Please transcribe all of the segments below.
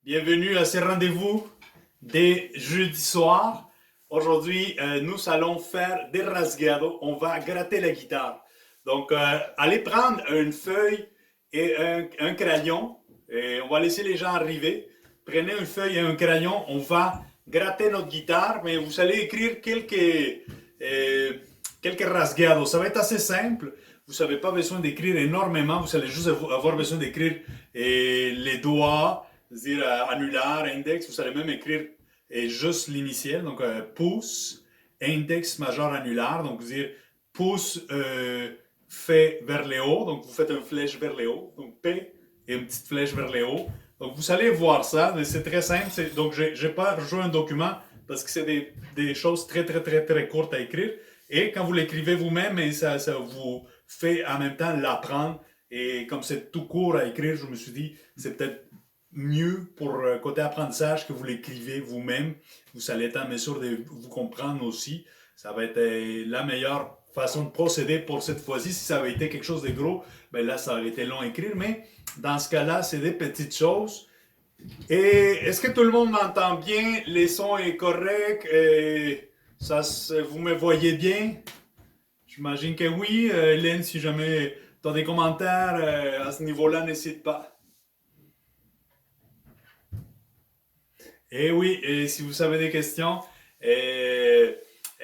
Bienvenue à ce rendez-vous des jeudis soirs. Aujourd'hui, nous allons faire des rasgados. On va gratter la guitare. Donc, allez prendre une feuille et un crayon. Et on va laisser les gens arriver. Prenez une feuille et un crayon. On va gratter notre guitare, mais vous allez écrire quelques rasgados. Ça va être assez simple. Vous n'avez pas besoin d'écrire énormément. Vous allez juste avoir besoin d'écrire les doigts, c'est-à-dire annulaire, index. Vous allez même écrire juste l'initiale, donc pouce, index, majeur, annulaire. Donc, vous dire pouce fait vers le haut. Donc, vous faites une flèche vers le haut. Donc, P et une petite flèche vers le haut. Donc, vous allez voir ça. C'est très simple. Donc, je n'ai pas rejoué un document parce que c'est des choses très, très, très, très courtes à écrire. Et quand vous l'écrivez vous-même, ça vous fait en même temps l'apprendre. Et comme c'est tout court à écrire, je me suis dit, c'est peut-être mieux pour côté apprentissage que vous l'écrivez vous-même. Vous allez être en mesure de vous comprendre aussi. Ça va être la meilleure façon de procéder pour cette fois-ci. Si ça avait été quelque chose de gros, ben là, ça aurait été long à écrire. Mais dans ce cas-là, c'est des petites choses. Et est-ce que tout le monde m'entend bien? Les sons est correct? Vous me voyez bien? J'imagine que oui. Hélène, si jamais tu as des commentaires à ce niveau-là, n'hésite pas. Et oui, et si vous avez des questions, euh,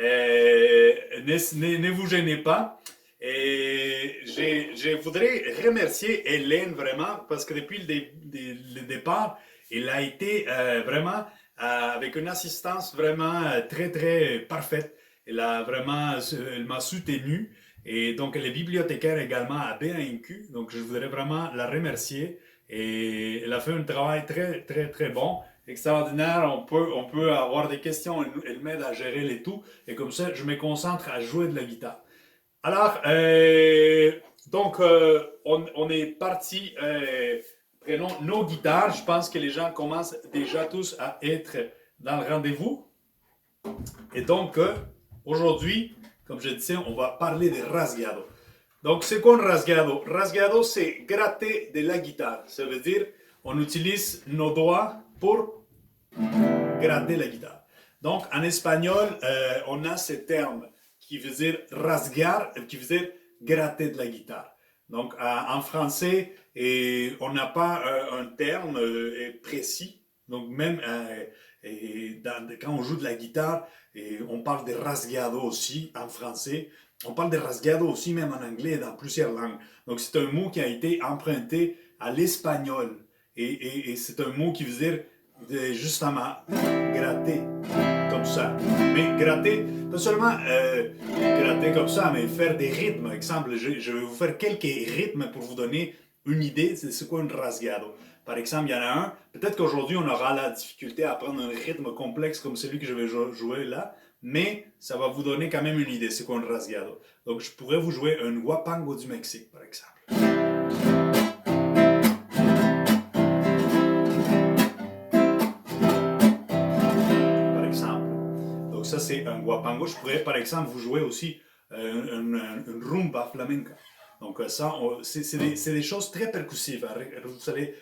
ne vous gênez pas. Et je voudrais remercier Hélène vraiment parce que depuis le départ, elle a été vraiment avec une assistance vraiment très très parfaite. Elle m'a soutenu et donc elle est bibliothécaire également à BANQ. Donc je voudrais vraiment la remercier et elle a fait un travail très très très bon, extraordinaire. On peut avoir des questions, elle m'aide à gérer les tout et comme ça je me concentre à jouer de la guitare. Alors, on est parti. Prenons nos guitares. Je pense que les gens commencent déjà tous à être dans le rendez-vous. Et donc, aujourd'hui, comme je disais, on va parler de rasgado. Donc, c'est quoi un rasgado? Rasgado, c'est gratter de la guitare. Ça veut dire, on utilise nos doigts pour gratter la guitare. Donc, en espagnol, on a ce terme qui veut dire rasgar, qui veut dire gratter de la guitare. Donc, en français, on n'a pas un terme précis. Donc, même quand on joue de la guitare, on parle de rasgado aussi en français. On parle de rasgado aussi même en anglais et dans plusieurs langues. Donc, c'est un mot qui a été emprunté à l'espagnol. Et c'est un mot qui veut dire justement gratter comme ça. Mais gratter, pas seulement gratter comme ça, mais faire des rythmes. Exemple, je vais vous faire quelques rythmes pour vous donner une idée de c'est quoi un rasgado. Par exemple, il y en a un. Peut-être qu'aujourd'hui, on aura la difficulté à apprendre un rythme complexe comme celui que je vais jouer là, mais ça va vous donner quand même une idée c'est quoi un rasgado. Donc, je pourrais vous jouer un huapango du Mexique, par exemple. Ça, c'est un guapango. Je pourrais, par exemple, vous jouer aussi une rumba flamenca. Donc, ça, c'est des choses très percussives.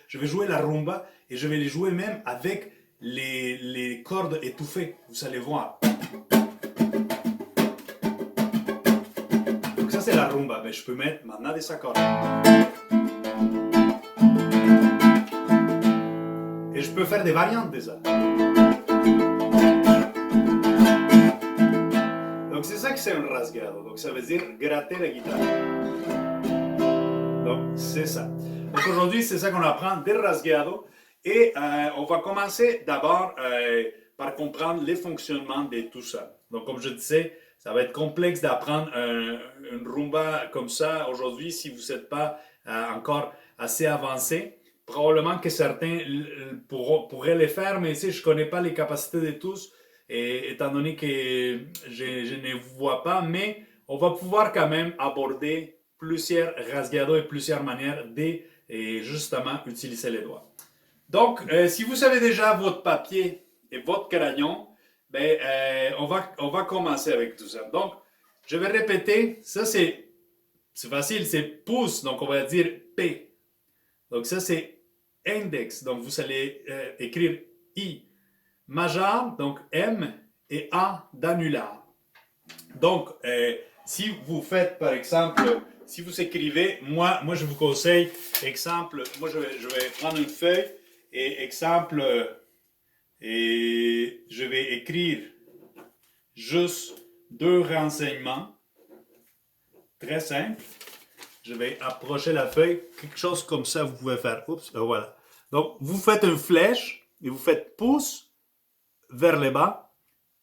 Je vais jouer la rumba et je vais les jouer même avec les cordes étouffées. Vous allez voir. Donc, ça, c'est la rumba. Mais je peux mettre maintenant des accords. Et je peux faire des variantes déjà. C'est ça que c'est un rasgado. Donc, ça veut dire gratter la guitare. Donc, c'est ça. Donc, aujourd'hui, c'est ça qu'on apprend des rasgados. Et on va commencer d'abord par comprendre les fonctionnements de tout ça. Donc, comme je disais, ça va être complexe d'apprendre une rumba comme ça aujourd'hui si vous n'êtes pas encore assez avancé. Probablement que certains pourraient les faire, mais ici, je ne connais pas les capacités de tous. Et étant donné que je ne vois pas, mais on va pouvoir quand même aborder plusieurs rasgados et plusieurs manières de justement utiliser les doigts. Donc, si vous avez déjà votre papier et votre crayon, ben, on va commencer avec tout ça. Donc, je vais répéter. Ça, c'est facile, c'est pouce. Donc, on va dire P. Donc, ça, c'est index. Donc, vous allez écrire I. Majeur, donc M, et A d'annular. Donc, si vous faites, par exemple, si vous écrivez, moi je vous conseille, exemple, moi je vais prendre une feuille et exemple, et je vais écrire juste deux renseignements, très simple. Je vais approcher la feuille, quelque chose comme ça vous pouvez faire. Oups, voilà. Donc, vous faites une flèche et vous faites pouce vers le bas,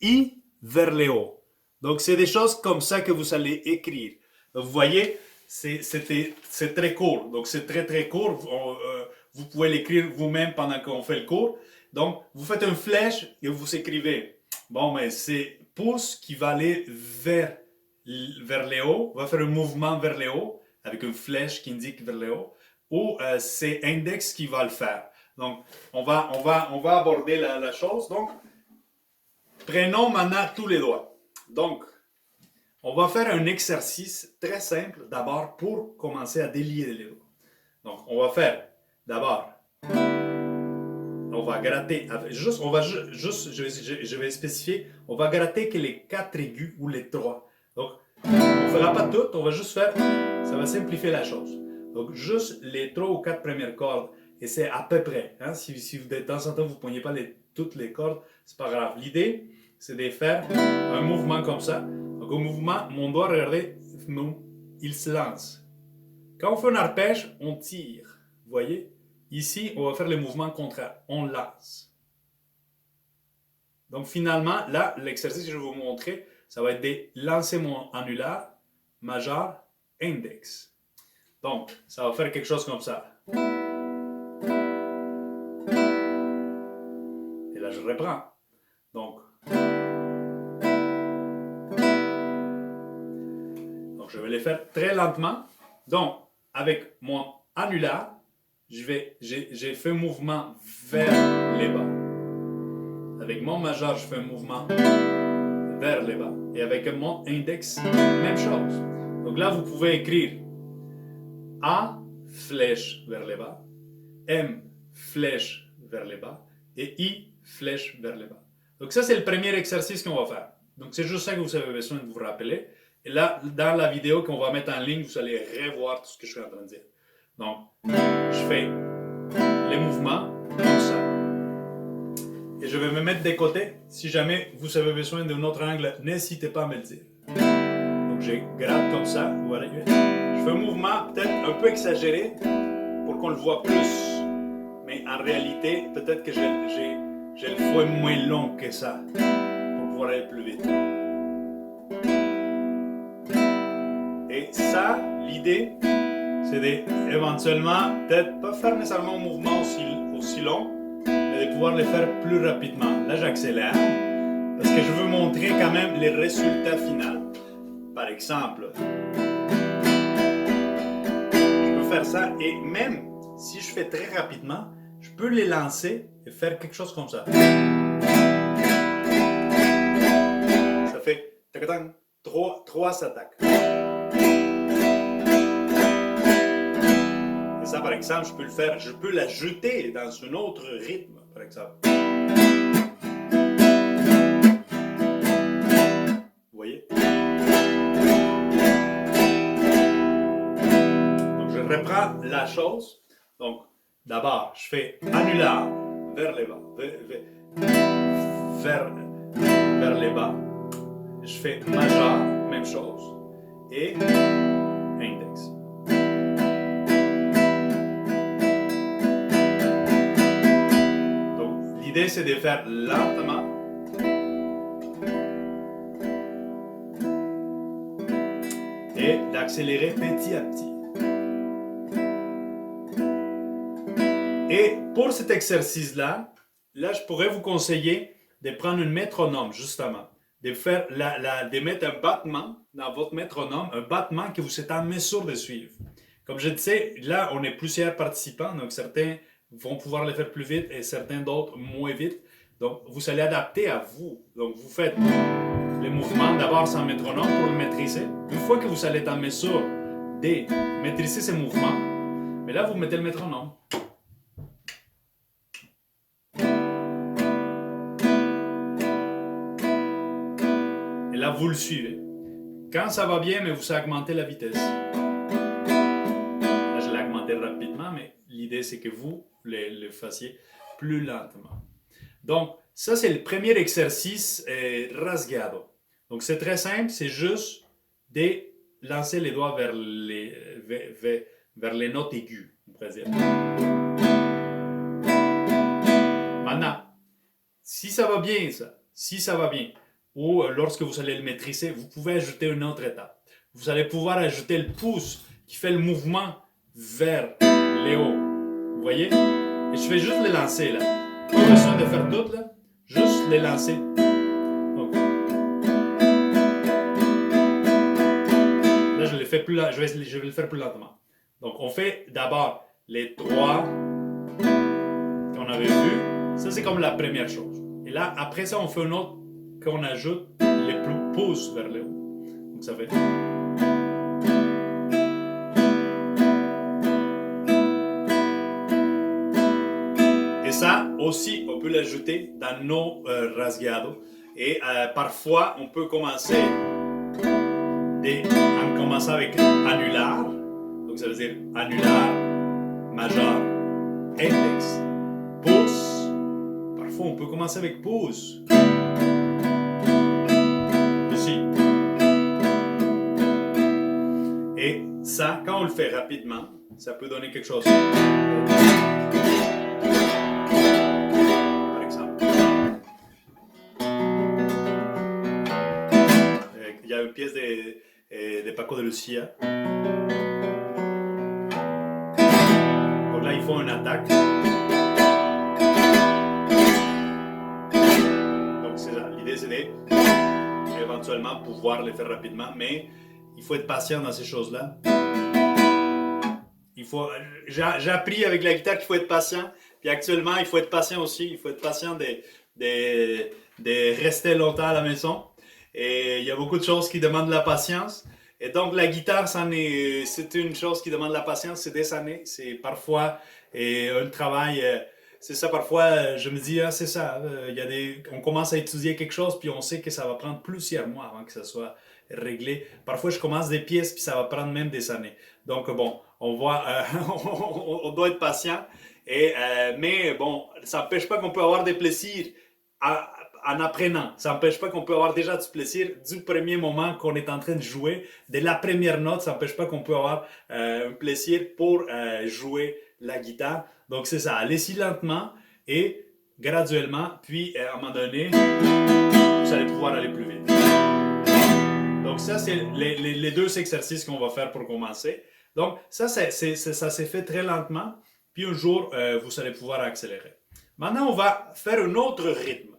I vers le haut. Donc, c'est des choses comme ça que vous allez écrire. Vous voyez, c'est très court. Donc, c'est très, très court. Vous pouvez l'écrire vous-même pendant qu'on fait le cours. Donc, vous faites une flèche et vous écrivez. Bon, mais c'est pouce qui va aller vers le haut, va faire un mouvement vers le haut, avec une flèche qui indique vers le haut, ou c'est index qui va le faire. Donc, on va aborder la chose. Donc, prenons maintenant tous les doigts. Donc, on va faire un exercice très simple d'abord pour commencer à délier les doigts. Donc, on va faire d'abord, on va gratter, je vais spécifier, on va gratter que les 4 aigus ou les 3. Donc, on ne fera pas tout, on va juste faire, ça va simplifier la chose. Donc, juste les 3 ou 4 premières cordes, et c'est à peu près. Hein, si de temps en temps vous ne poignez pas toutes les cordes, c'est pas grave. L'idée, c'est de faire un mouvement comme ça. Donc, au mouvement, mon doigt, regardez, il se lance. Quand on fait un arpège, on tire. Vous voyez? Ici, on va faire le mouvement contraire. On lance. Donc, finalement, là, l'exercice que je vais vous montrer, ça va être de lancer mon annulaire, majeur, index. Donc, ça va faire quelque chose comme ça. Et là, je reprends. Donc, je vais les faire très lentement. Donc, avec mon annulaire, j'ai fait un mouvement vers les bas. Avec mon majeur, je fais un mouvement vers les bas. Et avec mon index, même chose. Donc là, vous pouvez écrire A, flèche vers les bas, M, flèche vers les bas, et I, flèche vers les bas. Donc ça, c'est le premier exercice qu'on va faire. Donc c'est juste ça que vous avez besoin de vous rappeler. Et là, dans la vidéo qu'on va mettre en ligne, vous allez revoir tout ce que je suis en train de dire. Donc, je fais les mouvements comme ça. Et je vais me mettre de côté. Si jamais vous avez besoin d'un autre angle, n'hésitez pas à me le dire. Donc, je gratte comme ça. Voilà. Je fais un mouvement peut-être un peu exagéré pour qu'on le voit plus. Mais en réalité, peut-être que j'ai le fouet moins long que ça pour pouvoir aller plus vite. Et ça, l'idée, c'est d'éventuellement, peut-être pas faire nécessairement un mouvement aussi long, mais de pouvoir le faire plus rapidement. Là, j'accélère parce que je veux montrer quand même les résultats finaux. Par exemple, je peux faire ça et même si je fais très rapidement, je peux les lancer et faire quelque chose comme ça. Ça fait trois attaques. Et ça, par exemple, je peux le faire, je peux la jeter dans un autre rythme, par exemple. Vous voyez? Donc, je reprends la chose. Donc, d'abord, je fais annulaire vers les bas, vers les bas. Je fais majeur, même chose, et index. Donc, l'idée, c'est de faire lentement. Et d'accélérer petit à petit. Et pour cet exercice-là, je pourrais vous conseiller de prendre un métronome, justement. De mettre un battement dans votre métronome, un battement que vous êtes en mesure de suivre. Comme je disais, là, on est plusieurs participants, donc certains vont pouvoir le faire plus vite et certains d'autres moins vite. Donc, vous allez adapter à vous. Donc, vous faites les mouvements d'abord sans métronome pour le maîtriser. Une fois que vous allez être en mesure de maîtriser ces mouvements, mais là, vous mettez le métronome. Et là, vous le suivez. Quand ça va bien, mais vous augmentez la vitesse. Là, je l'ai augmenté rapidement, mais l'idée, c'est que vous le fassiez plus lentement. Donc, ça, c'est le premier exercice rasgado. Donc, c'est très simple, c'est juste de lancer les doigts vers les notes aiguës, on pourrait dire. Maintenant, si ça va bien, ou lorsque vous allez le maîtriser, vous pouvez ajouter une autre étape. Vous allez pouvoir ajouter le pouce qui fait le mouvement vers les hauts. Vous voyez? Et je vais juste les lancer là. Pas besoin de faire tout là. Juste les lancer. Donc, là, je vais le faire plus lentement. Donc, on fait d'abord les trois qu'on avait vus. Ça, c'est comme la première chose. Et là, après ça, on fait une autre qu'on ajoute les pouces vers le haut. Donc, ça fait... Et ça aussi, on peut l'ajouter dans nos rasgados. Et parfois, on peut commencer en commençant avec annular. Donc, ça veut dire annular, majeur, index, pouce. Parfois, on peut commencer avec pouce. Aussi. Et ça, quand on le fait rapidement, ça peut donner quelque chose. Par exemple. Il y a une pièce de Paco de Lucia. Donc là, ils font une attaque. Donc c'est ça. L'idée, c'est d'éventuellement pouvoir le faire rapidement, mais il faut être patient dans ces choses-là. J'ai appris avec la guitare qu'il faut être patient. Puis actuellement, il faut être patient aussi. Il faut être patient de rester longtemps à la maison. Et il y a beaucoup de choses qui demandent de la patience. Et donc, la guitare, c'est une chose qui demande de la patience. C'est des années. C'est parfois un travail. C'est ça, parfois, je me dis, c'est ça. On commence à étudier quelque chose, puis on sait que ça va prendre plusieurs mois avant que ça soit réglé. Parfois, je commence des pièces, puis ça va prendre même des années. Donc, bon, on doit être patient. Mais bon, ça n'empêche pas qu'on peut avoir des plaisirs en apprenant. Ça n'empêche pas qu'on peut avoir déjà du plaisir du premier moment qu'on est en train de jouer. Dès la première note, ça n'empêche pas qu'on peut avoir un plaisir pour jouer la guitare. Donc, c'est ça. Allez-y lentement et graduellement. Puis, à un moment donné, vous allez pouvoir aller plus vite. Donc, ça, c'est les deux exercices qu'on va faire pour commencer. Donc, ça s'est fait très lentement. Puis, un jour, vous allez pouvoir accélérer. Maintenant, on va faire un autre rythme.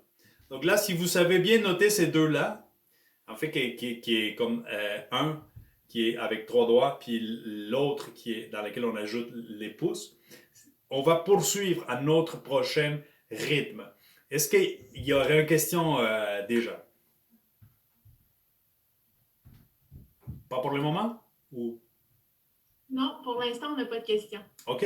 Donc là, si vous savez bien noter ces deux-là, en fait, qui est comme un qui est avec 3 doigts, puis l'autre qui est dans lequel on ajoute les pouces, on va poursuivre à notre prochain rythme. Est-ce qu'il y aurait une question déjà? Pas pour le moment? Ou... Non, pour l'instant, on n'a pas de questions. OK,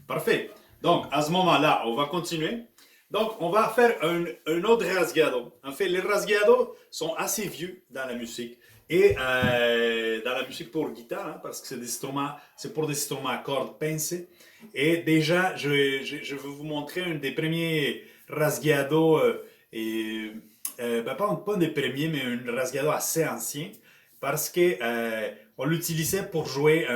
parfait. Donc, à ce moment-là, on va continuer. Donc, on va faire un autre rasgado. En fait, les rasgados sont assez vieux dans la musique. Et dans la musique pour guitare, hein, parce que c'est pour des instruments à cordes pincées. Et déjà, je vais vous montrer un des premiers rasgados, pas des premiers, mais un rasgado assez ancien, parce que on l'utilisait pour jouer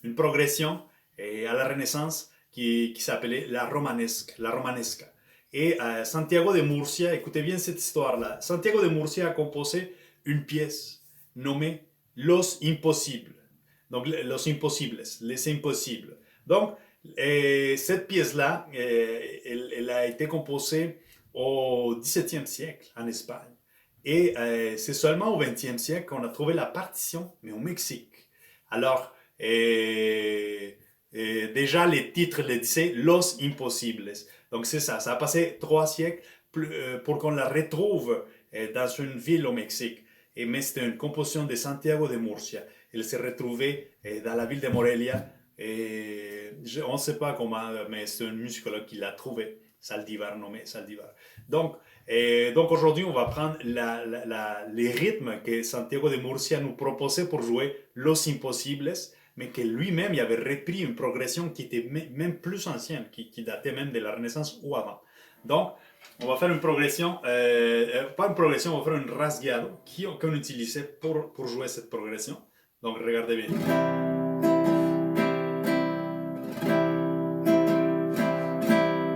une progression à la Renaissance qui s'appelait la romanesca. Et Santiago de Murcia, écoutez bien cette histoire-là. Santiago de Murcia a composé une pièce nommée Los Imposibles. Donc, Los Imposibles, les impossibles. Donc, cette pièce-là, elle a été composée au XVIIe siècle en Espagne. Et c'est seulement au XXe siècle qu'on a trouvé la partition, mais au Mexique. Alors, déjà, les titres le disaient Los Imposibles. Donc c'est ça, ça a passé 3 siècles pour qu'on la retrouve dans une ville au Mexique. Mais c'était une composition de Santiago de Murcia. Elle s'est retrouvée dans la ville de Morelia. On ne sait pas comment, mais c'est un musicologue qui l'a trouvé. Saldivar, nommé Saldivar. Donc aujourd'hui, on va prendre les rythmes que Santiago de Murcia nous proposait pour jouer Los Imposibles, mais que lui-même il avait repris une progression qui était même plus ancienne, qui datait même de la Renaissance ou avant. Donc, on va faire une progression, pas une progression, on va faire une rasgado qu'on utilisait pour jouer cette progression. Donc, regardez bien.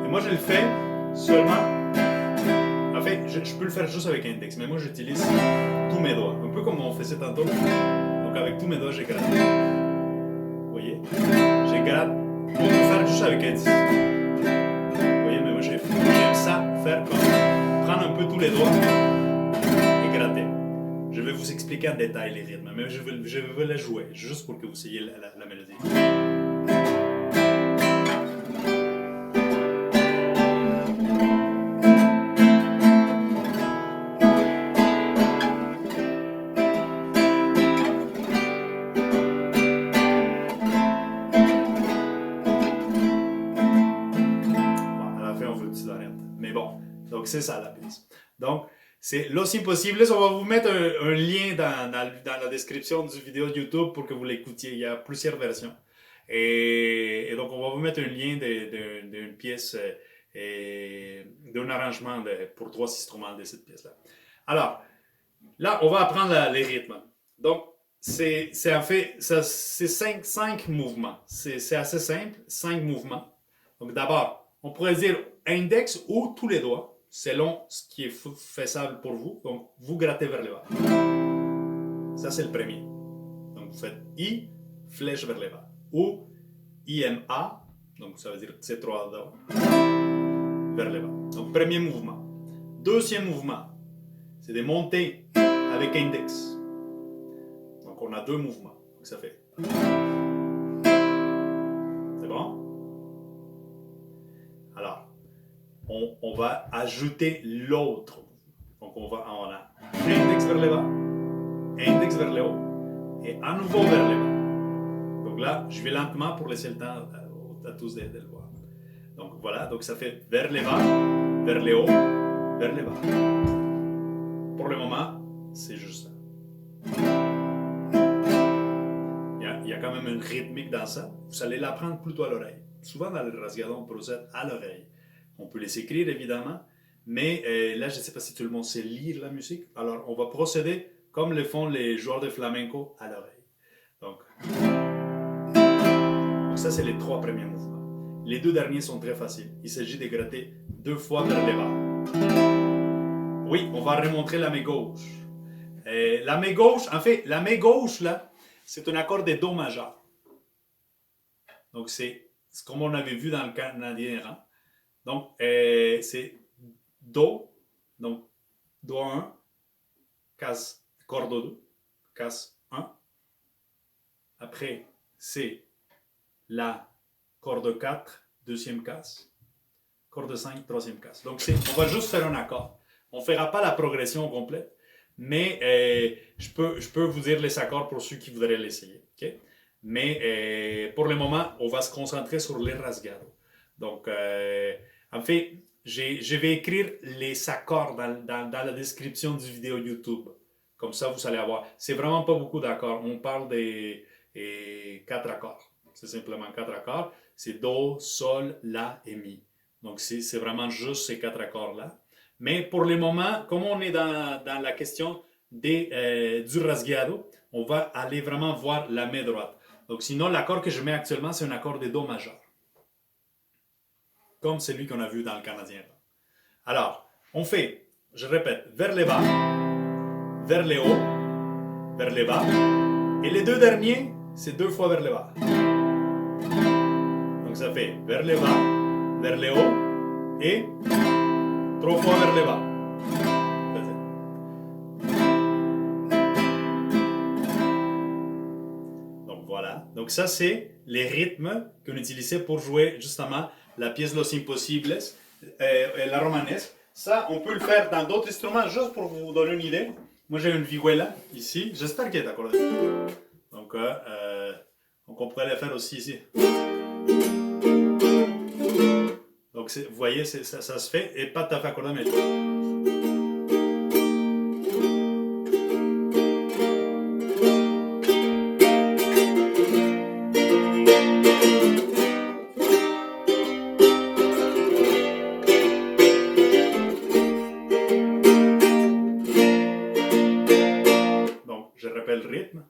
Et moi, je le fais seulement. En fait, je peux le faire juste avec index, mais moi, j'utilise tous mes doigts. Un peu comme on faisait tantôt. Donc, avec tous mes doigts, j'ai gratte. Vous voyez? J'ai gratte. On peut faire juste avec index. Vous voyez, mais moi, j'aime ça, faire comme prendre un peu tous les doigts et gratter. Je vais vous expliquer en détail les rythmes, mais je vais les jouer, juste pour que vous ayez la mélodie. Donc, c'est ça la pièce. Donc, c'est Los Imposibles. On va vous mettre un lien dans la description du vidéo YouTube pour que vous l'écoutiez. Il y a plusieurs versions. Et donc, on va vous mettre un lien d'une pièce, d'un arrangement pour 3 instruments de cette pièce-là. Alors, là, on va apprendre les rythmes. Donc, c'est en fait, c'est 5 mouvements. C'est assez simple, 5 mouvements. Donc, d'abord, on pourrait dire index ou tous les doigts, selon ce qui est faisable pour vous. Donc, vous grattez vers le bas. Ça, c'est le premier. Donc, vous faites I, flèche vers le bas. Ou IMA, donc ça veut dire ces 3 doigts, vers le bas. Donc, premier mouvement. Deuxième mouvement, c'est de monter avec index. Donc, on a 2 mouvements. Donc, ça fait. C'est bon? Alors, on va ajouter l'autre. Donc, on a index vers le bas, index vers le haut, et à nouveau vers le bas. Donc là, je vais lentement pour laisser le temps à tous de le voir. Donc voilà, donc ça fait vers le bas, vers le haut, vers le bas. Pour le moment, c'est juste ça. Il y a quand même une rythmique dans ça. Vous allez l'apprendre plutôt à l'oreille. Souvent dans le rasgado, on procède à l'oreille. On peut les écrire évidemment, mais là, je ne sais pas si tout le monde sait lire la musique. Alors, on va procéder comme le font les joueurs de flamenco à l'oreille. Donc ça, c'est les 3 premiers mouvements. Les 2 derniers sont très faciles. Il s'agit de gratter 2 fois vers le bas. Oui, on va remontrer la main gauche. La main gauche, en fait, la main gauche, là, c'est un accord de Do majeur. Donc, c'est comme on avait vu dans le canadien errant. Donc, c'est Do, donc Do 1, case corde 2, case 1. Après, c'est la corde 4, deuxième case, corde 5, troisième case. Donc, on va juste faire un accord. On ne fera pas la progression complète, mais je peux vous dire les accords pour ceux qui voudraient l'essayer. Okay? Mais pour le moment, on va se concentrer sur les rasgados. Donc, en fait, je vais écrire les accords dans la description du vidéo YouTube. Comme ça, vous allez avoir. C'est vraiment pas beaucoup d'accords. On parle des 4 accords. C'est simplement 4 accords. C'est Do, Sol, La et Mi. Donc, c'est vraiment juste ces 4 accords-là. Mais pour le moment, comme on est dans la question du rasgado, on va aller vraiment voir la main droite. Donc, sinon, l'accord que je mets actuellement, c'est un accord de Do majeur. Comme celui qu'on a vu dans le canadien. Alors, on fait, je répète, vers le bas, vers le haut, vers le bas. Et les 2 derniers, c'est 2 fois vers le bas. Donc ça fait vers le bas, vers le haut et 3 fois vers le bas. Donc voilà. Donc ça, c'est les rythmes qu'on utilisait pour jouer justement la pièce Los Imposibles la romanesque. Ça, on peut le faire dans d'autres instruments, juste pour vous donner une idée. Moi, j'ai une vihuela ici. J'espère qu'elle est accordée. Donc, on pourrait la faire aussi ici. Donc, vous voyez, ça se fait, et pas tout à fait accordé, mais... Donc, je rappelle le rythme.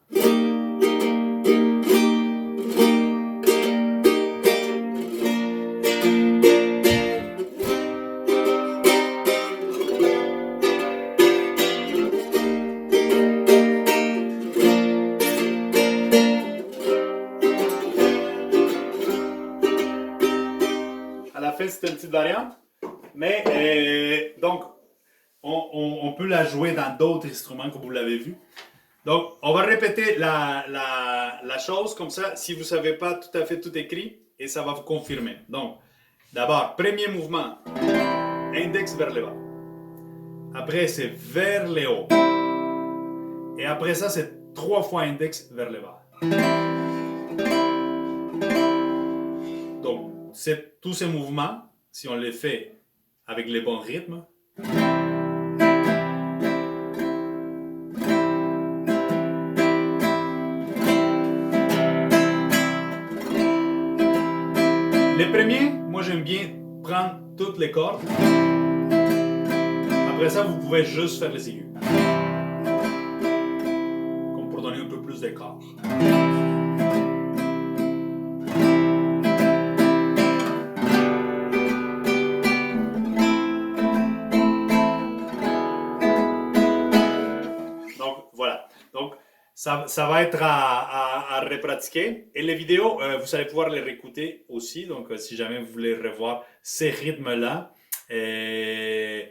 À la fin, c'est une petite variante. Mais, donc, on peut la jouer dans d'autres instruments, comme vous l'avez vu. Donc, on va répéter la chose comme ça, si vous ne savez pas tout à fait tout écrit, et ça va vous confirmer. Donc, d'abord, premier mouvement, index vers le bas. Après, c'est vers le haut. Et après ça, c'est 3 fois index vers le bas. Donc, tous ces mouvements, si on les fait avec les bons rythmes, les premiers, moi j'aime bien prendre toutes les cordes. Après ça, vous pouvez juste faire les aigus. Comme pour donner un peu plus d'écart. Donc voilà. Donc ça va être à repratiquer. Et les vidéos, vous allez pouvoir les réécouter aussi. Donc si jamais vous voulez revoir ces rythmes-là, et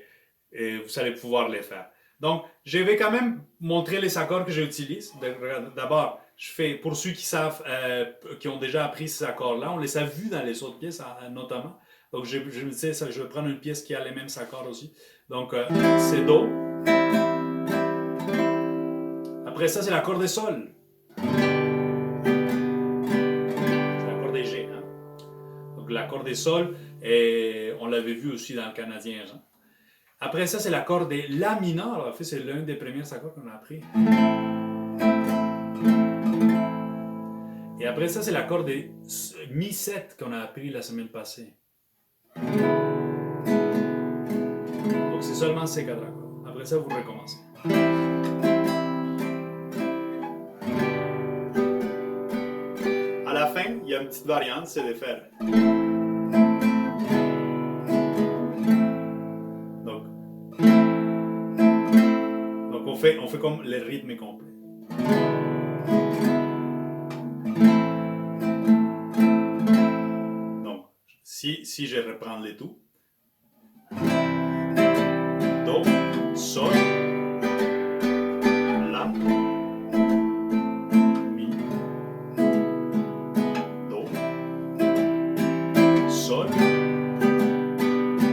vous allez pouvoir les faire. Donc, je vais quand même montrer les accords que j'utilise. D'abord, je fais, pour ceux qui savent, qui ont déjà appris ces accords-là, on les a vus dans les autres pièces notamment. Donc, je me disais, je vais prendre une pièce qui a les mêmes accords aussi. Donc, c'est Do. Après ça, c'est l'accord de Sol. C'est l'accord des G. Hein? Donc, l'accord des Sol, et on l'avait vu aussi dans le canadien. Hein? Après ça, c'est l'accord de La mineur. En fait, c'est l'un des premiers accords qu'on a appris. Et après ça, c'est l'accord de Mi 7 qu'on a appris la semaine passée. Donc, c'est seulement ces 4 accords. Après ça, vous recommencez. À la fin, il y a une petite variante, c'est de faire. On fait comme le rythme complet. Donc, si je reprends les tout. Do, Sol, La, Mi, Do, Sol.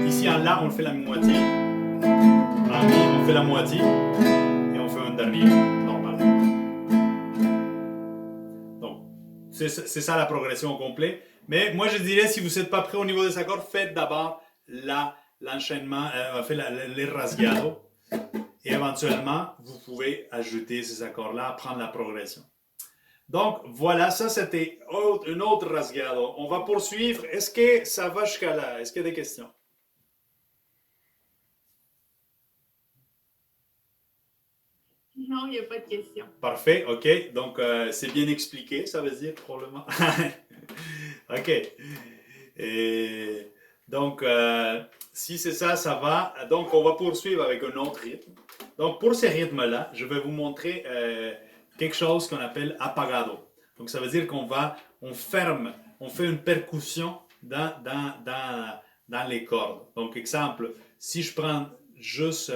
Ici en La, on fait la moitié. En Mi, on fait la moitié. Dernier, normal. Donc, c'est ça la progression au complet. Mais moi, je dirais, si vous n'êtes pas prêt au niveau des accords, faites d'abord l'enchaînement, les rasgados. Et éventuellement, vous pouvez ajouter ces accords-là, apprendre la progression. Donc, voilà, ça c'était un autre rasgado. On va poursuivre. Est-ce que ça va jusqu'à là? Est-ce qu'il y a des questions? Non, il n'y a pas de question. Parfait, ok. Donc, c'est bien expliqué, ça veut dire, probablement. Ok. Et donc, si c'est ça, ça va. Donc, on va poursuivre avec un autre rythme. Donc, pour ces rythmes-là, je vais vous montrer quelque chose qu'on appelle apagado. Donc, ça veut dire on ferme, on fait une percussion dans les cordes. Donc, exemple, si je prends juste...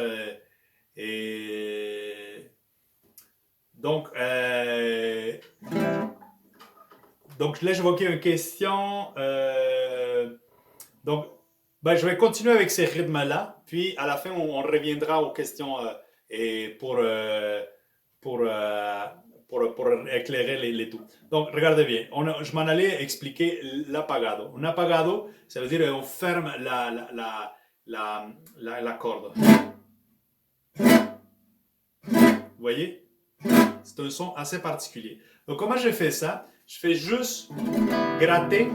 Donc là, je vois qu'il y a une question. Donc, Ben, je vais continuer avec ces rythmes-là, puis à la fin, on reviendra aux questions et pour, euh, pour éclairer les tout. Donc, regardez bien, je m'en allais expliquer l'apagado. Un apagado, ça veut dire on ferme la corde. Vous voyez? C'est un son assez particulier. Donc, comment je fais ça? Je fais juste gratter.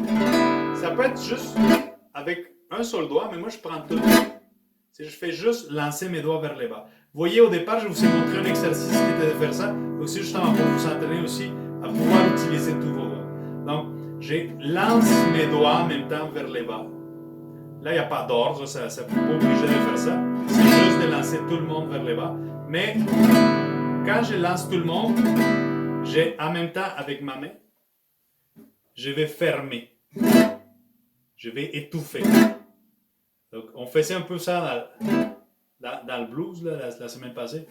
Ça peut être juste avec un seul doigt, mais moi, je prends tout. Je fais juste lancer mes doigts vers le bas. Vous voyez, au départ, je vous ai montré un exercice qui était de faire ça. Donc, c'est justement pour vous entraîner aussi à pouvoir utiliser tous vos doigts. Donc, je lance mes doigts en même temps vers le bas. Là, il n'y a pas d'ordre, ça n'est pas obligé de faire ça. C'est juste de lancer tout le monde vers le bas. Mais quand je lance tout le monde, j'ai en même temps avec ma main, je vais fermer. Je vais étouffer. Donc, on faisait un peu ça dans le blues la semaine passée.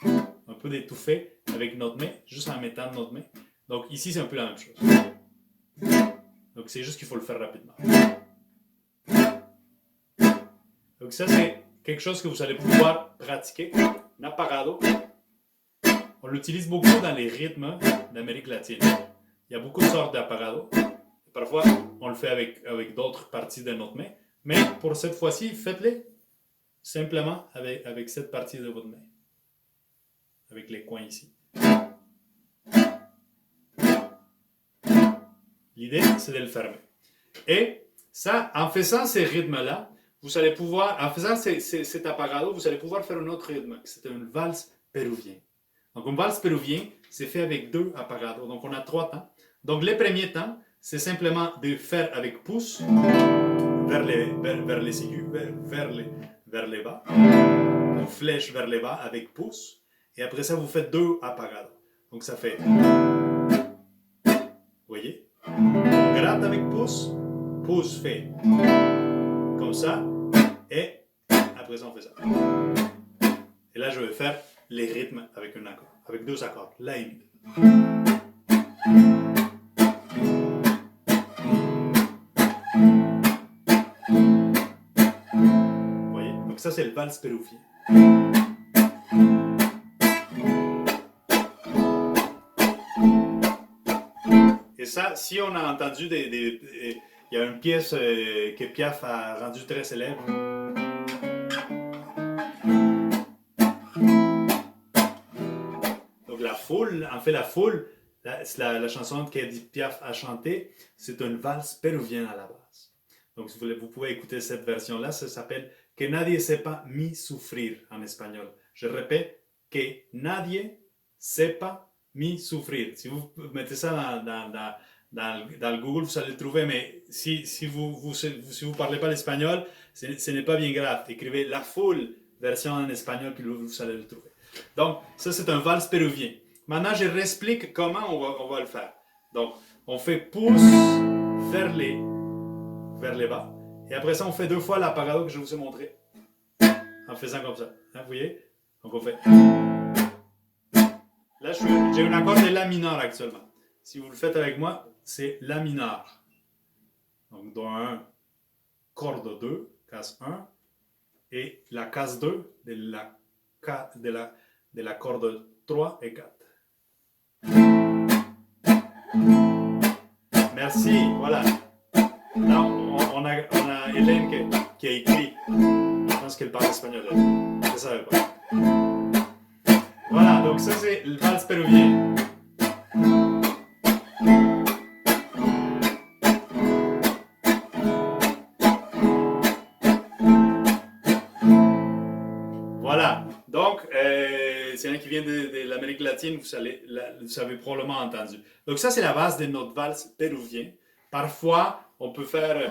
Un peu d'étouffer avec notre main, juste en mettant notre main. Donc, ici, c'est un peu la même chose. Donc, c'est juste qu'il faut le faire rapidement. Donc, ça, c'est quelque chose que vous allez pouvoir pratiquer. L'apagado. On l'utilise beaucoup dans les rythmes d'Amérique latine. Il y a beaucoup de sortes d'apagado. Parfois, on le fait avec d'autres parties de notre main. Mais pour cette fois-ci, faites-les simplement avec cette partie de votre main. Avec les coins ici. L'idée, c'est de le fermer. Et ça, en faisant ces rythmes-là, vous allez pouvoir, en faisant cet apagado, vous allez pouvoir faire un autre rythme. C'est une valse péruvienne. Donc, une valse péruvienne, c'est fait avec 2 apagados. Donc, on a 3 temps. Donc, les premiers temps, c'est simplement de faire avec pouce vers les aigus, vers les bas. Une flèche vers les bas avec pouce. Et après ça, vous faites 2 apagados. Donc, ça fait... Vous voyez? On gratte avec pouce. Pouce fait comme ça. Et après ça, on fait ça. Et là, je vais faire les rythmes avec un accord. Avec 2 accords. La et mi. Vous voyez? Donc ça, c'est le valse péruvien. Et ça, si on a entendu il y a une pièce que Piaf a rendue très célèbre. Donc la foule, la chanson qu'Edith Piaf a chantée, c'est une valse péruvienne à la base. Donc vous pouvez écouter cette version-là, ça s'appelle Que nadie sepa mi sufrir en espagnol. Je répète, Que nadie sepa mi sufrir. Si vous mettez ça dans le Google, vous allez le trouver, mais si vous parlez pas l'espagnol, ce n'est pas bien grave. Écrivez la foule version en espagnol, puis vous allez le trouver. Donc, ça, c'est un valse péruvien. Maintenant, je réexplique comment on va le faire. Donc, on fait pouce vers les bas. Et après ça, on fait 2 fois l'apagado que je vous ai montré. En faisant comme ça. Hein, vous voyez? Donc, on fait... Là, j'ai un accord de La mineur actuellement. Si vous le faites avec moi, c'est La mineur. Donc, Do 1, corde 2, case 1. Et la case 2 de la corde 3 et 4. Merci, voilà. Là, on a Hélène qui a écrit. Je pense qu'elle parle espagnol. Je ne savais pas. Voilà, donc ça c'est le valse péruvien. Voilà, donc c'est un qui vient de l'Amérique latine, vous avez probablement entendu. Donc ça c'est la base de notre valse péruvien. Parfois, on peut faire...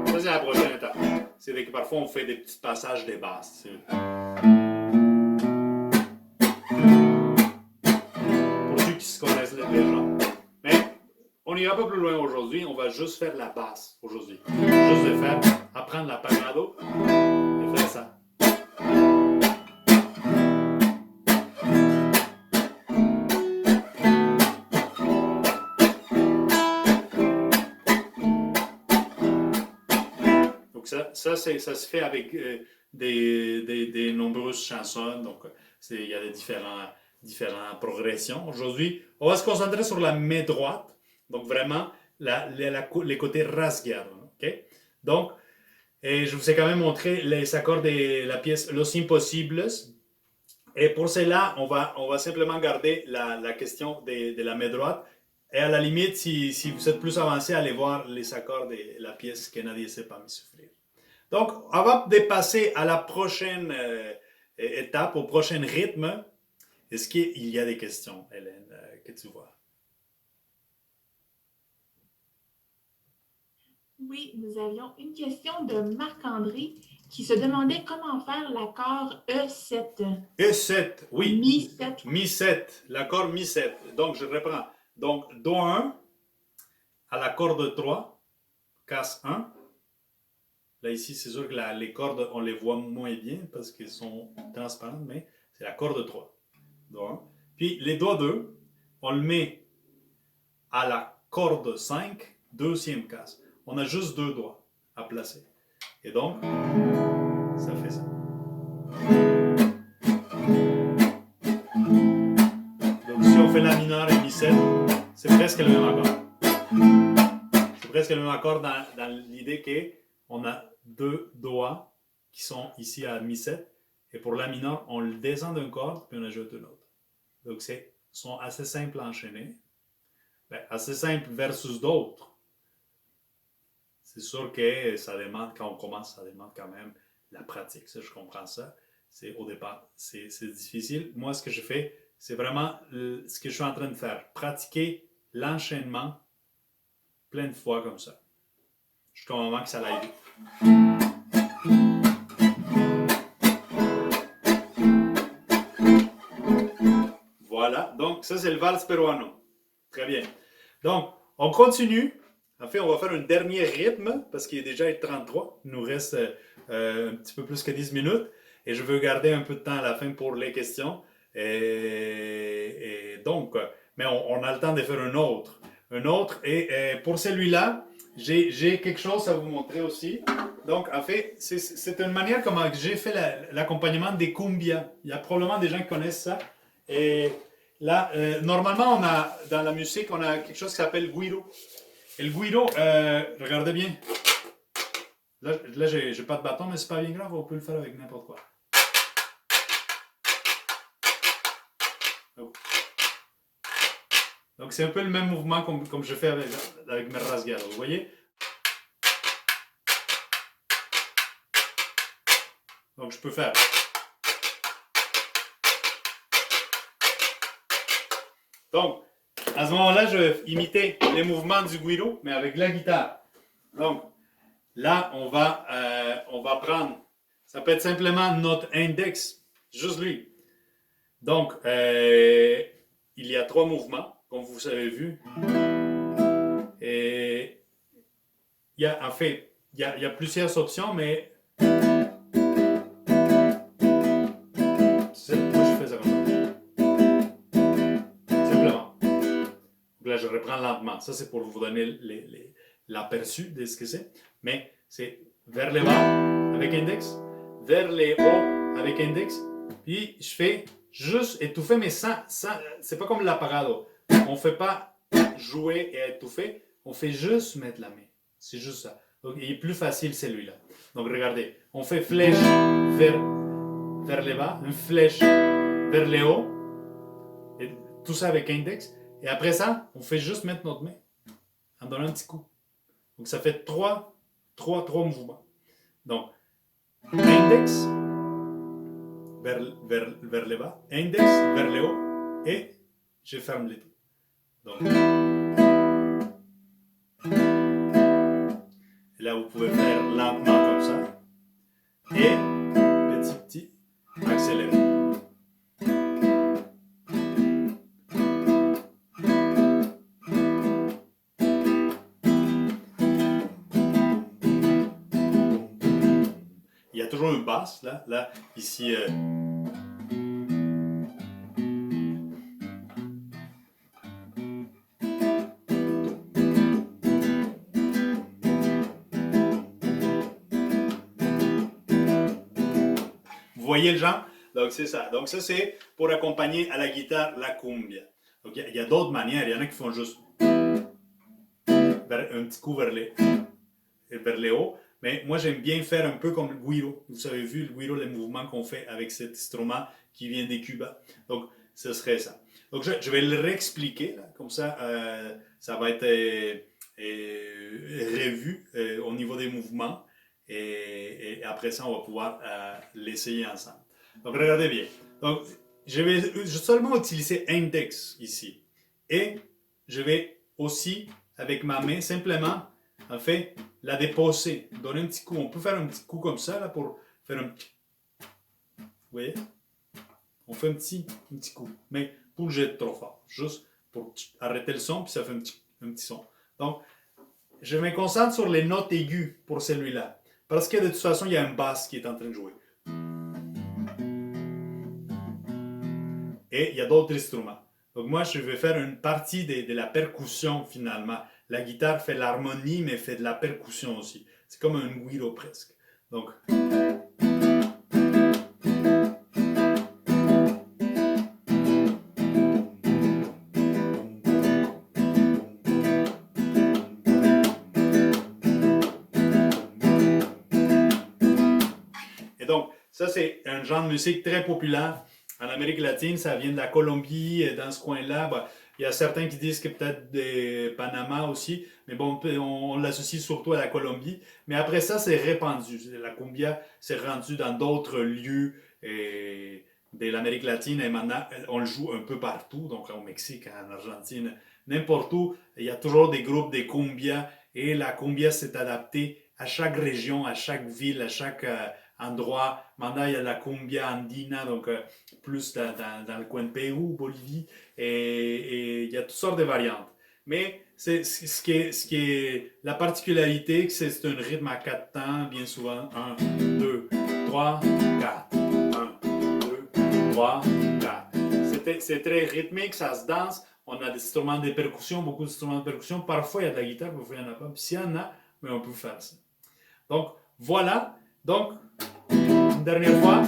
Ça c'est la prochaine étape. C'est que parfois on fait des petits passages des basses. Pour ceux qui se connaissent les gens. Mais on n'ira pas plus loin aujourd'hui, on va juste faire la basse aujourd'hui. Juste de faire, apprendre l'apagado et faire ça. Donc ça se fait avec des nombreuses chansons. Donc il y a des différentes progressions. Aujourd'hui, on va se concentrer sur la main droite. Donc vraiment, les côtés rasguados. Okay? Donc, et je vous ai quand même montré les accords de la pièce Los Imposibles. Et pour cela, on va simplement garder la question de la main droite. Et à la limite, si vous êtes plus avancé, allez voir les accords de la pièce Que Nadie Sepa Mi Sufrir. Donc, avant de passer à la prochaine étape, au prochain rythme, est-ce qu'il y a des questions, Hélène, que tu vois? Oui, nous avions une question de Marc-André qui se demandait comment faire l'accord E7. E7, oui. Mi7. Mi7, l'accord Mi7. Donc, je reprends. Donc, Do1 à la corde 3, casse 1. Là, ici, c'est sûr que les cordes, on les voit moins bien parce qu'elles sont transparentes, mais c'est la corde 3. Do1. Puis, les doigts 2, on le met à la corde 5, deuxième casse. On a juste 2 doigts à placer. Et donc, ça fait ça. Donc, si on fait la mineur et mi7, c'est presque le même accord. C'est presque le même accord dans l'idée qu'on a 2 doigts qui sont ici à mi7. Et pour la mineur, on le descend d'une corde puis on ajoute une autre. Donc, sont assez simples à enchaîner. Ben, assez simples versus d'autres. C'est sûr que ça demande, quand on commence, ça demande quand même la pratique. Ça, je comprends ça. Au départ, c'est difficile. Moi, ce que je fais, c'est vraiment ce que je suis en train de faire. Pratiquer l'enchaînement plein de fois comme ça. Jusqu'au moment que ça aille vite. Voilà. Donc, ça, c'est le valse peruano. Très bien. Donc, on continue. En fait, on va faire un dernier rythme parce qu'il est déjà 33. Il nous reste un petit peu plus que 10 minutes. Et je veux garder un peu de temps à la fin pour les questions. Et donc, mais on a le temps de faire un autre. Et pour celui-là, j'ai quelque chose à vous montrer aussi. Donc, en fait, c'est une manière comment j'ai fait l'accompagnement des cumbias. Il y a probablement des gens qui connaissent ça. Et là, normalement, dans la musique, on a quelque chose qui s'appelle guiro. Et le guiro, regardez bien. Là j'ai pas de bâton, mais c'est pas bien grave, on peut le faire avec n'importe quoi. Donc c'est un peu le même mouvement comme je fais avec mes rasgueros, vous voyez? Donc je peux faire. Donc, à ce moment-là, je vais imiter les mouvements du guiro, mais avec la guitare. Donc, là, on va prendre, ça peut être simplement notre index, juste lui. Donc, il y a 3 mouvements, comme vous avez vu. Et en fait, il y a plusieurs options, mais moi, je fais ça comme ça. Simplement. Donc là, je reprends lentement. Ça, c'est pour vous donner l'aperçu de ce que c'est. Mais c'est vers le bas avec index, vers les hauts avec index. Puis je fais juste étouffer, mais sans c'est pas comme l'apparado. On ne fait pas jouer et étouffer, on fait juste mettre la main. C'est juste ça. Donc il est plus facile celui-là. Donc regardez, on fait flèche vers le bas, une flèche vers le haut, et tout ça avec index. Et après ça, on fait juste mettre notre main en donnant un petit coup. Donc ça fait trois mouvements. Donc, index vers le bas, index vers le haut, et je ferme les deux. Donc, là, vous pouvez faire lentement comme ça, et petit, accéléré. Il y a toujours une basse, là ici. Vous voyez le genre? Donc, c'est ça. Donc, ça, c'est pour accompagner à la guitare la cumbia. Donc, il y a d'autres manières. Il y en a qui font juste un petit coup vers les hauts. Mais moi, j'aime bien faire un peu comme le güiro. Vous avez vu le güiro, les mouvements qu'on fait avec cet instrument qui vient des Cuba. Donc, ce serait ça. Donc, je vais le réexpliquer. Là. Comme ça, ça va être revu au niveau des mouvements. Et après ça, on va pouvoir l'essayer ensemble. Donc, regardez bien. Donc, je vais seulement utiliser index ici. Et je vais aussi, avec ma main, simplement, en fait, la déposer. Donner un petit coup. On peut faire un petit coup comme ça, là, pour faire un petit... Vous voyez? On fait un petit coup. Mais pour le jeter trop fort. Juste pour arrêter le son, puis ça fait un petit son. Donc, je me concentre sur les notes aiguës pour celui-là. Parce que de toute façon, il y a un basse qui est en train de jouer. Et il y a d'autres instruments. Donc moi, je vais faire une partie de la percussion finalement. La guitare fait l'harmonie, mais fait de la percussion aussi. C'est comme un güiro presque. Donc... Et donc, ça c'est un genre de musique très populaire en Amérique latine. Ça vient de la Colombie, dans ce coin-là. Bah, il y a certains qui disent que peut-être des Panama aussi, mais bon, on l'associe surtout à la Colombie. Mais après ça, c'est répandu. La cumbia s'est rendue dans d'autres lieux de l'Amérique latine et maintenant, on le joue un peu partout, donc au Mexique, en Argentine, n'importe où. Il y a toujours des groupes de cumbia et la cumbia s'est adaptée à chaque région, à chaque ville, à chaque endroit. Maintenant, il y a la cumbia andina, donc plus dans le coin de Pérou, Bolivie, et il y a toutes sortes de variantes. Mais ce qui est la particularité, c'est un rythme à 4 temps, bien souvent. 1, 2, 3, 4. 1, 2, 3, 4. C'est très rythmique, ça se danse. On a des instruments de percussion, beaucoup d'instruments de percussion. Parfois, il y a de la guitare, parfois, il n'y en a pas. Puis s'il y en a, mais on peut faire ça. Donc, voilà. Donc, une dernière fois.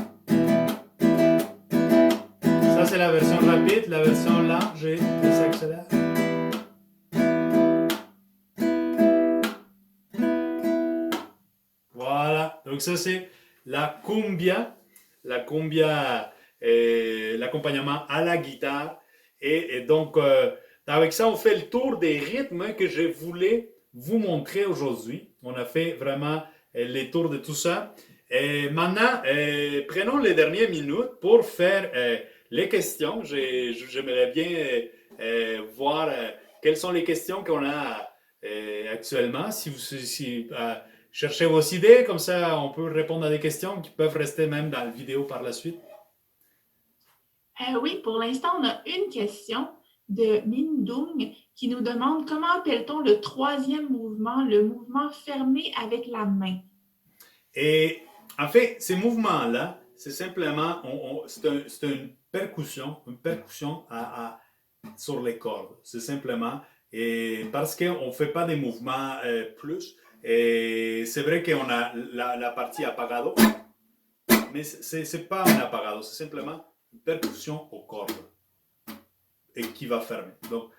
Ça, c'est la version rapide. La version lente, j'ai s'accélère. Voilà. Donc, ça, c'est la cumbia. La cumbia, l'accompagnement à la guitare. Et donc, avec ça, on fait le tour des rythmes que je voulais vous montrer aujourd'hui. On a fait vraiment les tours de tout ça. Et maintenant, prenons les dernières minutes pour faire les questions. J'aimerais bien voir quelles sont les questions qu'on a actuellement. Si vous cherchez vos idées, comme ça, on peut répondre à des questions qui peuvent rester même dans la vidéo par la suite. Oui, pour l'instant, on a une question de Mindung qui nous demande comment appelle-t-on le troisième mouvement, le mouvement fermé avec la main? Et en fait, ces mouvements-là, c'est simplement, c'est une percussion sur les cordes. C'est simplement, et parce qu'on ne fait pas des mouvements plus. Et c'est vrai qu'on a la partie apagado, mais ce n'est pas un apagado, c'est simplement une percussion aux cordes et qui va fermer. Donc,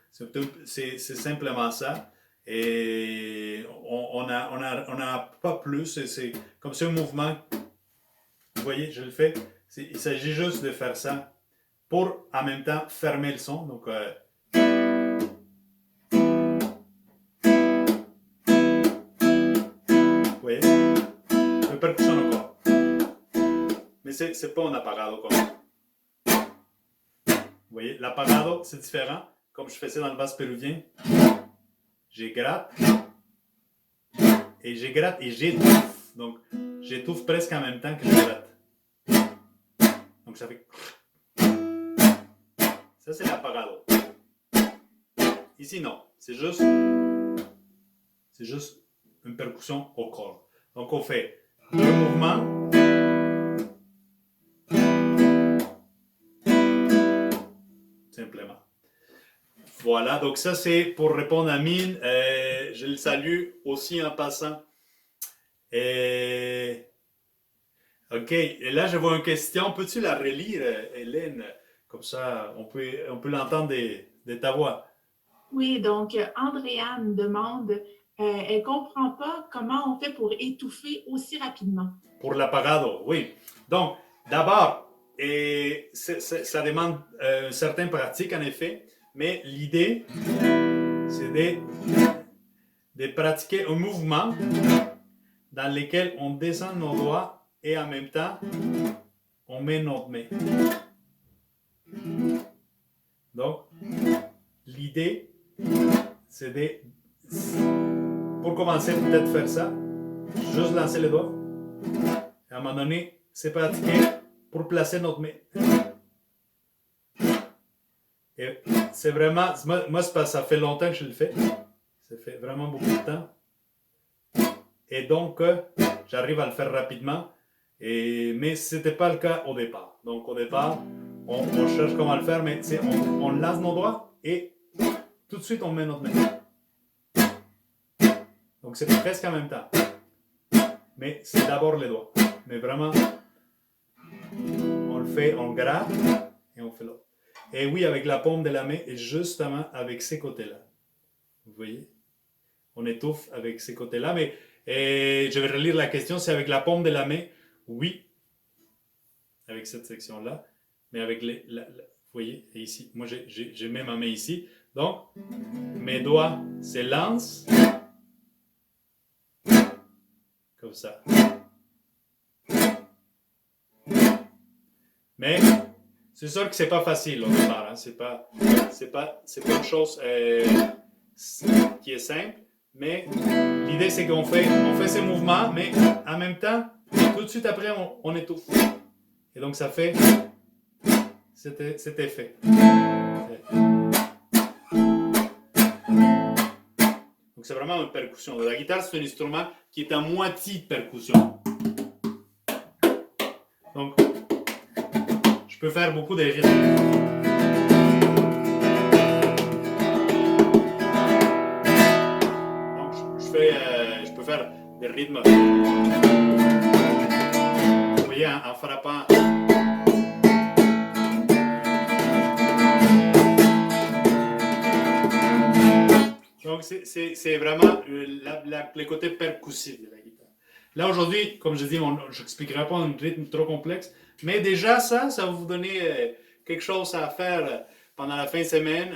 c'est simplement ça. Et on n'a pas plus. C'est comme c'est un mouvement. Vous voyez, je le fais. Il s'agit juste de faire ça pour en même temps fermer le son. Donc, vous voyez, une percussion encore. Mais c'est pas un apagado comme ça. Vous voyez, l'apagado, c'est différent. Comme je faisais dans le basse péruvien, j'égratte et j'étouffe. Donc, j'étouffe presque en même temps que je gratte. Donc, ça fait... Ça, c'est l'apagado. Ici, non. C'est juste une percussion au corps. Donc, on fait deux mouvements. Simplement. Voilà, donc ça c'est pour répondre à Mine. Je le salue aussi en passant. Ok, OK. Et là, je vois une question. Peux-tu la relire, Hélène? Comme ça, on peut l'entendre de ta voix. Oui, donc Andréane demande, elle ne comprend pas comment on fait pour étouffer aussi rapidement. Pour l'apparado, oui. Donc, d'abord, ça demande une certaine pratique, en effet, mais l'idée, c'est de pratiquer un mouvement dans lequel on descend nos doigts et en même temps, on met notre main. Donc, l'idée, c'est de, pour commencer, peut-être faire ça, juste lancer les doigts. Et à un moment donné, c'est pratiquer pour placer notre main. Et c'est vraiment, moi ça fait longtemps que je le fais. Ça fait vraiment beaucoup de temps. Et donc, j'arrive à le faire rapidement. Mais ce n'était pas le cas au départ. Donc, au départ, on cherche comment le faire, mais on lance nos doigts et tout de suite, on met notre main. Donc, c'est presque en même temps. Mais c'est d'abord les doigts. Mais vraiment, on le fait, on le gratte et on fait l'autre. Et oui, avec la paume de la main et justement avec ces côtés-là. Vous voyez? On étouffe avec ces côtés-là. Mais je vais relire la question. C'est avec la paume de la main? Oui. Avec cette section-là. Mais avec vous voyez? Et ici, moi, j'ai mis ma main ici. Donc, mes doigts s'élancent. Comme ça. Mais c'est sûr que c'est pas facile au départ. Hein. C'est pas une chose qui est simple. Mais l'idée, c'est qu'on fait ces mouvements, mais en même temps, tout de suite après, on étouffe. Et donc, ça fait cet effet. Donc, c'est vraiment une percussion. La guitare, c'est un instrument qui est à moitié de percussion. Donc, je peux faire beaucoup de rythmes. Donc, je peux faire des rythmes. Vous voyez, en frappant. Donc, c'est vraiment le côté percussif de la guitare. Là, aujourd'hui, comme je dis, je n'expliquerai pas un rythme trop complexe, mais déjà, ça va vous donner quelque chose à faire pendant la fin de semaine.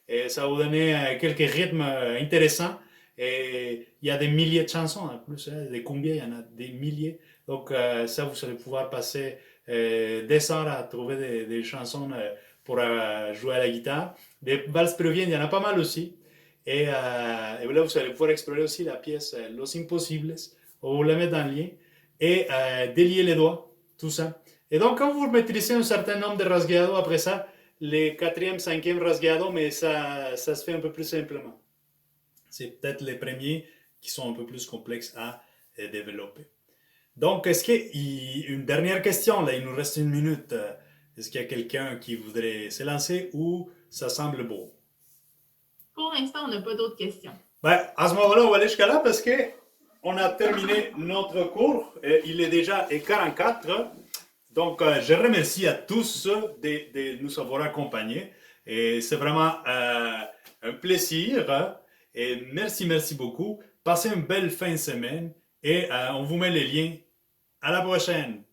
Et ça va vous donner quelques rythmes intéressants. Et il y a des milliers de chansons en plus, hein, des cumbias, il y en a des milliers. Donc, ça, vous allez pouvoir passer des heures à trouver des chansons pour jouer à la guitare. Des valses péruviennes, il y en a pas mal aussi. Et là, vous allez pouvoir explorer aussi la pièce Los Imposibles, ou la mettre dans le lien, et délier les doigts, tout ça. Et donc, quand vous maîtrisez un certain nombre de rasgados, après ça, les quatrième, cinquième rasgados, mais ça se fait un peu plus simplement. C'est peut-être les premiers qui sont un peu plus complexes à développer. Donc, est-ce qu'il une dernière question, là, il nous reste une minute. Est-ce qu'il y a quelqu'un qui voudrait s'élancer ou ça semble beau? Pour l'instant, on n'a pas d'autres questions. Ben, à ce moment-là, on va aller jusqu'à là parce qu'on a terminé notre cours. Il est déjà 44. Donc, je remercie à tous de nous avoir accompagnés. Et c'est vraiment un plaisir. Et merci beaucoup. Passez une belle fin de semaine. Et on vous met les liens. À la prochaine.